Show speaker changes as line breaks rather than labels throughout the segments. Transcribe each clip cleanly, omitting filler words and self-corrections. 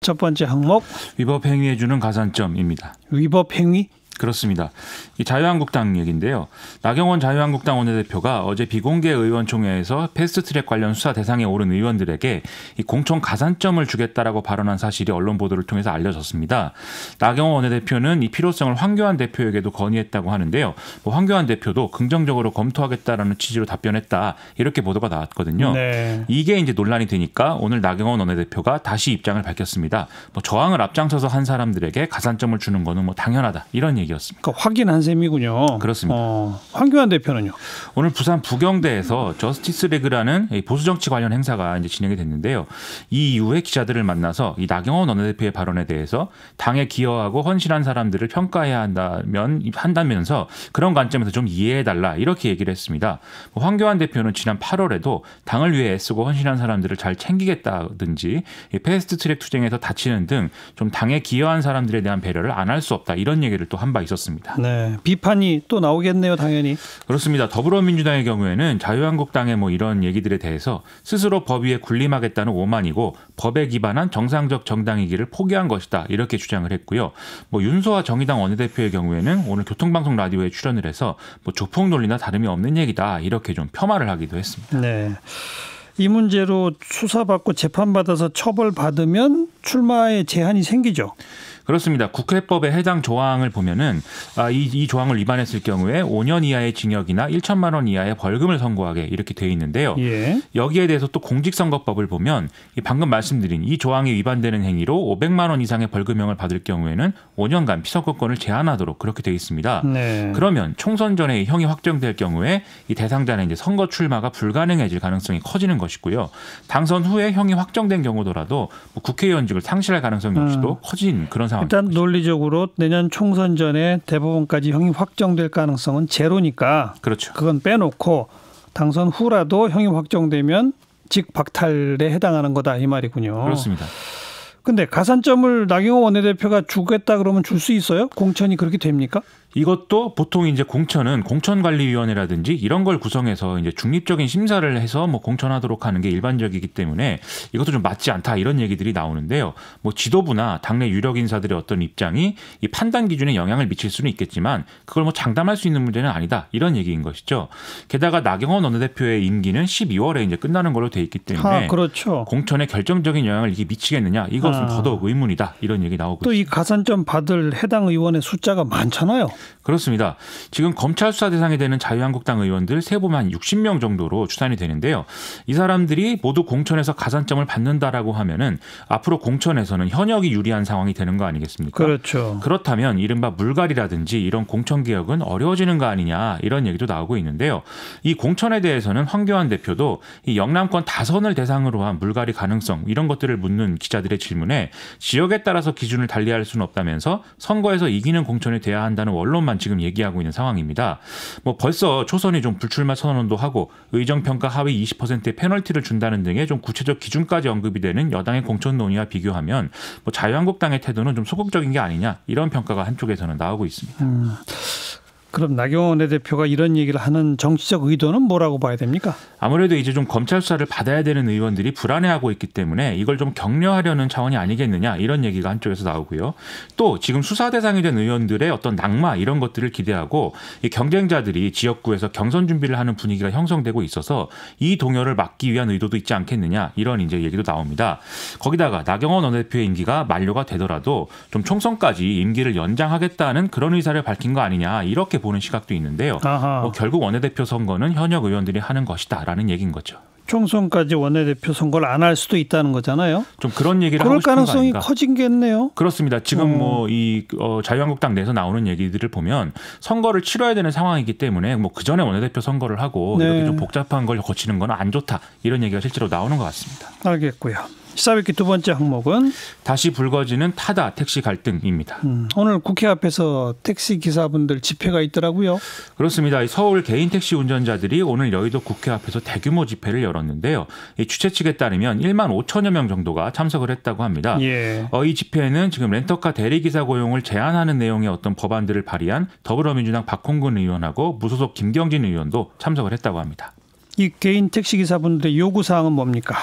첫 번째 항목.
위법 행위에 주는 가산점입니다.
위법 행위?
그렇습니다. 이 자유한국당 얘기인데요. 나경원 자유한국당 원내대표가 어제 비공개 의원총회에서 패스트트랙 관련 수사 대상에 오른 의원들에게 이 공천 가산점을 주겠다라고 발언한 사실이 언론 보도를 통해서 알려졌습니다. 나경원 원내대표는 이 필요성을 황교안 대표에게도 건의했다고 하는데요. 황교안 대표도 긍정적으로 검토하겠다라는 취지로 답변했다. 이렇게 보도가 나왔거든요.
네.
이게 이제 논란이 되니까 오늘 나경원 원내대표가 다시 입장을 밝혔습니다. 저항을 앞장서서 한 사람들에게 가산점을 주는 거는 당연하다. 이런 얘기였습니다.
그러니까 확인한 셈이군요.
그렇습니다.
황교안 대표는요?
오늘 부산 부경대에서 저스티스 레그라는 보수 정치 관련 행사가 이제 진행이 됐는데요. 이 이후에 기자들을 만나서 이 나경원 원내대표의 발언에 대해서 당에 기여하고 헌신한 사람들을 평가해야 한다면서 그런 관점에서 좀 이해해달라 이렇게 얘기를 했습니다. 황교안 대표는 지난 8월에도 당을 위해 애쓰고 헌신한 사람들을 잘 챙기겠다든지 패스트트랙 투쟁에서 다치는 등 좀 당에 기여한 사람들에 대한 배려를 안 할 수 없다 이런 얘기를 또 한 바 있었습니다.
네, 비판이 또 나오겠네요, 당연히.
그렇습니다. 더불어민주당의 경우에는 자유한국당의 이런 얘기들에 대해서 스스로 법 위에 군림하겠다는 오만이고 법에 기반한 정상적 정당이기를 포기한 것이다 이렇게 주장을 했고요. 윤소아 정의당 원내대표의 경우에는 오늘 교통방송 라디오에 출연을 해서 조폭 논리나 다름이 없는 얘기다 이렇게 좀 폄하를 하기도 했습니다.
네. 이 문제로 수사받고 재판받아서 처벌받으면 출마에 제한이 생기죠.
그렇습니다. 국회법의 해당 조항을 보면은 이 조항을 위반했을 경우에 5년 이하의 징역이나 1천만 원 이하의 벌금을 선고하게 이렇게 돼 있는데요.
예.
여기에 대해서 또 공직선거법을 보면 방금 말씀드린 이 조항에 위반되는 행위로 500만 원 이상의 벌금형을 받을 경우에는 5년간 피선거권을 제한하도록 그렇게 돼 있습니다.
네.
그러면 총선 전에 형이 확정될 경우에 이 대상자는 이제 선거 출마가 불가능해질 가능성이 커지는 것이고요. 당선 후에 형이 확정된 경우더라도 국회의원직을 상실할 가능성 역시도 커진 그런 상황입니다.
일단 논리적으로 내년 총선 전에 대법원까지 형이 확정될 가능성은 제로니까
그렇죠.
그건 빼놓고 당선 후라도 형이 확정되면 직 박탈에 해당하는 거다 이 말이군요.
그렇습니다.
근데 가산점을 나경원 원내대표가 주겠다 그러면 줄 수 있어요? 공천이 그렇게 됩니까?
이것도 보통 이제 공천은 공천관리위원회라든지 이런 걸 구성해서 이제 중립적인 심사를 해서 공천하도록 하는 게 일반적이기 때문에 이것도 좀 맞지 않다 이런 얘기들이 나오는데요. 지도부나 당내 유력 인사들의 어떤 입장이 이 판단 기준에 영향을 미칠 수는 있겠지만 그걸 장담할 수 있는 문제는 아니다 이런 얘기인 것이죠. 게다가 나경원 원내대표의 임기는 12월에 이제 끝나는 걸로 돼 있기 때문에
그렇죠.
공천에 결정적인 영향을 이게 미치겠느냐 이것은 더더욱 의문이다 이런 얘기 나오고
또 이
있습니다.
가산점 받을 해당 의원의 숫자가 많잖아요.
그렇습니다. 지금 검찰 수사 대상이 되는 자유한국당 의원들 세 보면 한 60명 정도로 추산이 되는데요. 이 사람들이 모두 공천에서 가산점을 받는다라고 하면은 앞으로 공천에서는 현역이 유리한 상황이 되는 거 아니겠습니까?
그렇죠.
그렇다면 이른바 물갈이라든지 이런 공천 개혁은 어려워지는 거 아니냐 이런 얘기도 나오고 있는데요. 이 공천에 대해서는 황교안 대표도 이 영남권 다선을 대상으로 한 물갈이 가능성 이런 것들을 묻는 기자들의 질문에 지역에 따라서 기준을 달리할 수는 없다면서 선거에서 이기는 공천이 돼야 한다는 원론만 지금 얘기하고 있는 상황입니다. 벌써 초선이 좀 불출마 선언도 하고 의정평가 하위 20%의 페널티를 준다는 등의 좀 구체적 기준까지 언급이 되는 여당의 공천 논의와 비교하면 자유한국당의 태도는 좀 소극적인 게 아니냐 이런 평가가 한쪽에서는 나오고 있습니다.
그럼 나경원 원내대표가 이런 얘기를 하는 정치적 의도는 뭐라고 봐야 됩니까?
아무래도 이제 좀 검찰 수사를 받아야 되는 의원들이 불안해하고 있기 때문에 이걸 좀 격려하려는 차원이 아니겠느냐 이런 얘기가 한쪽에서 나오고요. 또 지금 수사 대상이 된 의원들의 어떤 낙마 이런 것들을 기대하고 이 경쟁자들이 지역구에서 경선 준비를 하는 분위기가 형성되고 있어서 이 동요를 막기 위한 의도도 있지 않겠느냐 이런 이제 얘기도 나옵니다. 거기다가 나경원 원내대표의 임기가 만료가 되더라도 좀 총선까지 임기를 연장하겠다는 그런 의사를 밝힌 거 아니냐 이렇게 보는 시각도 있는데요. 결국 원내대표 선거는 현역 의원들이 하는 것이다라는 얘기인 거죠.
총선까지 원내대표 선거를 안 할 수도 있다는 거잖아요.
좀 그런 얘기를
그럴
하고 싶은
가능성이
거 아닌가.
커진겠네요.
그렇습니다. 지금 자유한국당 내에서 나오는 얘기들을 보면 선거를 치러야 되는 상황이기 때문에 그 전에 원내대표 선거를 하고 이렇게 좀 복잡한 걸 거치는 건 안 좋다 이런 얘기가 실제로 나오는 것 같습니다.
알겠고요. 시사뵙기 두 번째 항목은
다시 불거지는 타다 택시 갈등입니다.
오늘 국회 앞에서 택시 기사분들 집회가 있더라고요.
그렇습니다. 서울 개인 택시 운전자들이 오늘 여의도 국회 앞에서 대규모 집회를 열었는데요. 이 주최 측에 따르면 1만 5천여 명 정도가 참석을 했다고 합니다.
예.
이 집회에는 지금 렌터카 대리기사 고용을 제한하는 내용의 어떤 법안들을 발의한 더불어민주당 박홍근 의원하고 무소속 김경진 의원도 참석을 했다고 합니다.
이 개인 택시 기사분들의 요구 사항은 뭡니까?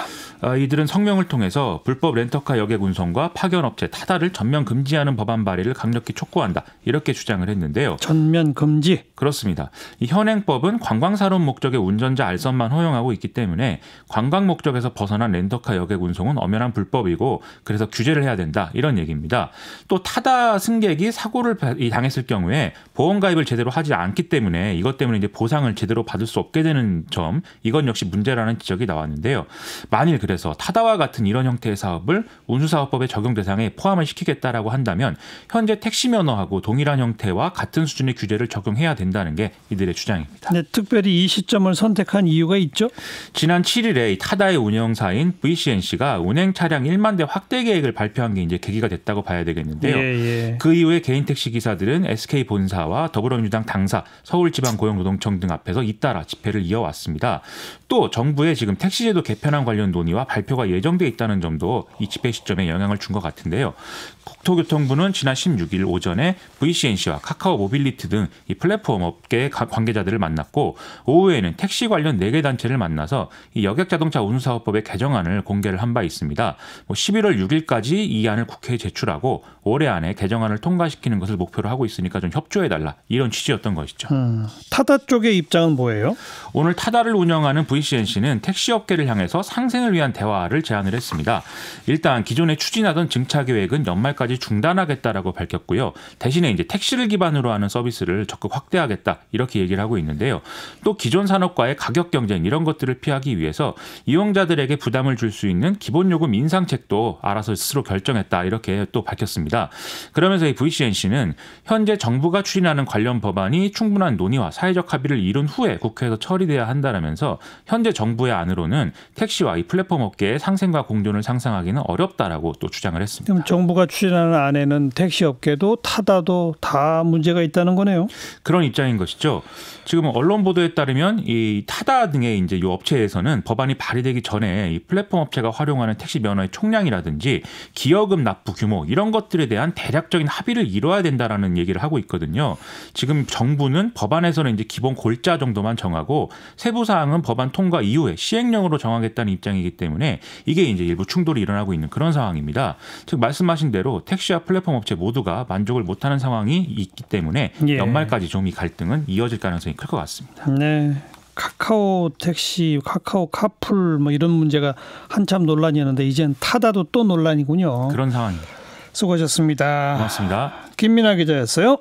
이들은 성명을 통해서 불법 렌터카 여객 운송과 파견업체 타다를 전면 금지하는 법안 발의를 강력히 촉구한다. 이렇게 주장을 했는데요.
전면 금지.
그렇습니다. 이 현행법은 관광산업 목적의 운전자 알선만 허용하고 있기 때문에 관광 목적에서 벗어난 렌터카 여객 운송은 엄연한 불법이고 그래서 규제를 해야 된다. 이런 얘기입니다. 또 타다 승객이 사고를 당했을 경우에 보험 가입을 제대로 하지 않기 때문에 이것 때문에 이제 보상을 제대로 받을 수 없게 되는 점, 이건 역시 문제라는 지적이 나왔는데요. 만일 그래서 타다와 같은 이런 형태의 사업을 운수사업법의 적용 대상에 포함을 시키겠다라고 한다면 현재 택시 면허하고 동일한 형태와 같은 수준의 규제를 적용해야 된다는 게 이들의 주장입니다.
네, 특별히 이 시점을 선택한 이유가 있죠?
지난 7일에 타다의 운영사인 VCNC가 운행 차량 1만 대 확대 계획을 발표한 게 이제 계기가 됐다고 봐야 되겠는데요.
예.
그 이후에 개인 택시 기사들은 SK 본사와 더불어민주당 당사, 서울지방고용노동청 등 앞에서 잇따라 집회를 이어왔습니다. 또 정부의 지금 택시제도 개편안 관련 논의와 발표가 예정돼 있다는 점도 이 집회 시점에 영향을 준 것 같은데요. 국토교통부는 지난 16일 오전에 VCNC와 카카오 모빌리티 등 이 플랫폼 업계 관계자들을 만났고 오후에는 택시 관련 4개 단체를 만나서 이 여객자동차 운수사업법의 개정안을 공개를 한 바 있습니다. 11월 6일까지 이 안을 국회에 제출하고 올해 안에 개정안을 통과시키는 것을 목표로 하고 있으니까 좀 협조해달라, 이런 취지였던 것이죠.
타다 쪽의 입장은 뭐예요?
오늘 타다를 운영하는 VCNC는 택시업계를 향해서 상생을 위한 대화를 제안을 했습니다. 일단 기존에 추진하던 증차 계획은 연말까지 중단하겠다라고 밝혔고요. 대신에 이제 택시를 기반으로 하는 서비스를 적극 확대하겠다, 이렇게 얘기를 하고 있는데요. 또 기존 산업과의 가격 경쟁, 이런 것들을 피하기 위해서 이용자들에게 부담을 줄 수 있는 기본요금 인상책도 알아서 스스로 결정했다, 이렇게 또 밝혔습니다. 그러면서 이 VCNC는 현재 정부가 추진하는 관련 법안이 충분한 논의와 사회적 합의를 이룬 후에 국회에서 처리돼야 한다라면서 현재 정부의 안으로는 택시와 이 플랫폼 업계의 상생과 공존을 상상하기는 어렵다라고 또 주장을 했습니다.
그럼 정부가 추진하는 안에는 택시 업계도 타다도 다 문제가 있다는 거네요.
그런 입장인 것이죠. 지금 언론 보도에 따르면 이 타다 등의 이제 이 업체에서는 법안이 발의되기 전에 이 플랫폼 업체가 활용하는 택시 면허의 총량이라든지 기여금 납부 규모, 이런 것들에 대한 대략적인 합의를 이뤄야 된다라는 얘기를 하고 있거든요. 지금 정부는 법안에서는 이제 기본 골자 정도만 정하고 세부 사항은 법안 통과 이후에 시행령으로 정하겠다는 입장이기 때문에 이게 이제 일부 충돌이 일어나고 있는 그런 상황입니다. 즉 말씀하신 대로 택시와 플랫폼 업체 모두가 만족을 못하는 상황이 있기 때문에 연말까지 좀 이 갈등은 이어질 가능성이 클 것 같습니다.
네. 카카오 택시, 카카오 카풀 뭐 이런 문제가 한참 논란이었는데 이젠 타다도 또 논란이군요.
그런 상황입니다.
수고하셨습니다.
고맙습니다.
김민아 기자였어요.